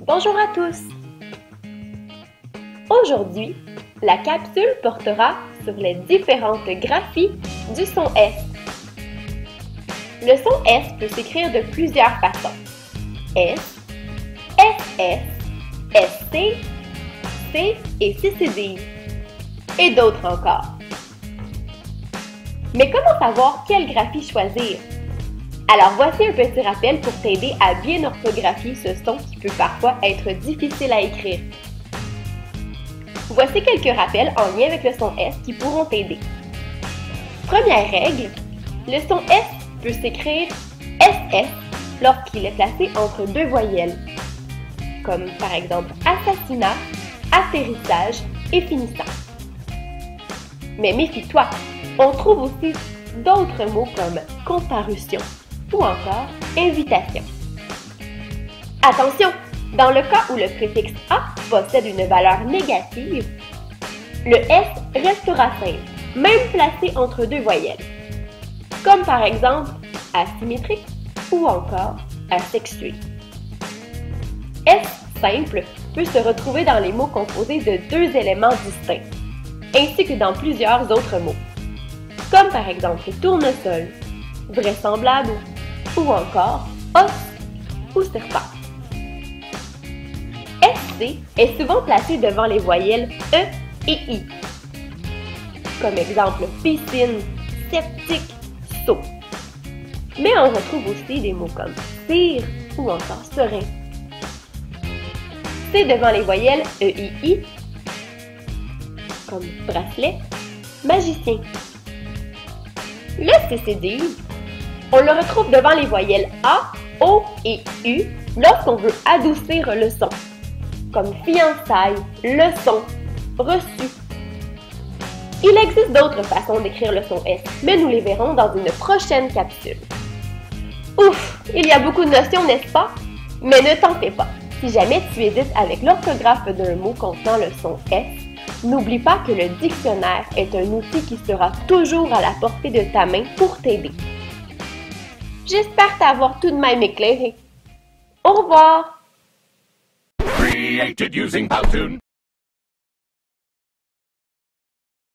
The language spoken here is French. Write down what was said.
Bonjour à tous! Aujourd'hui, la capsule portera sur les différentes graphies du son S. Le son S peut s'écrire de plusieurs façons. S, SS, SC, C et CCDI, et d'autres encore. Mais comment savoir quelle graphie choisir? Alors voici un petit rappel pour t'aider à bien orthographier ce son qui peut parfois être difficile à écrire. Voici quelques rappels en lien avec le son S qui pourront t'aider. Première règle, le son S peut s'écrire SS lorsqu'il est placé entre deux voyelles, comme par exemple assassinat, atterrissage et finissant. Mais méfie-toi, on trouve aussi d'autres mots comme comparution ou encore invitation. Attention, dans le cas où le préfixe A possède une valeur négative, le S restera simple, même placé entre deux voyelles, comme par exemple asymétrique ou encore asexué. S simple peut se retrouver dans les mots composés de deux éléments distincts, ainsi que dans plusieurs autres mots, comme par exemple tournesol, vraisemblable ou encore os ou serpent. SC est souvent placé devant les voyelles E et I, comme exemple piscine, sceptique, seau. Mais on retrouve aussi des mots comme cire ou encore serein. C devant les voyelles E et I, comme bracelet, magicien. Le CCDI, on le retrouve devant les voyelles A, O et U lorsqu'on veut adoucir le son, comme fiançailles, leçon, reçu. Il existe d'autres façons d'écrire le son S, mais nous les verrons dans une prochaine capsule. Ouf, il y a beaucoup de notions, n'est-ce pas? Mais ne t'en fais pas. Si jamais tu hésites avec l'orthographe d'un mot contenant le son S, n'oublie pas que le dictionnaire est un outil qui sera toujours à la portée de ta main pour t'aider. J'espère t'avoir tout de même éclairé. Au revoir! Created using Powtoon.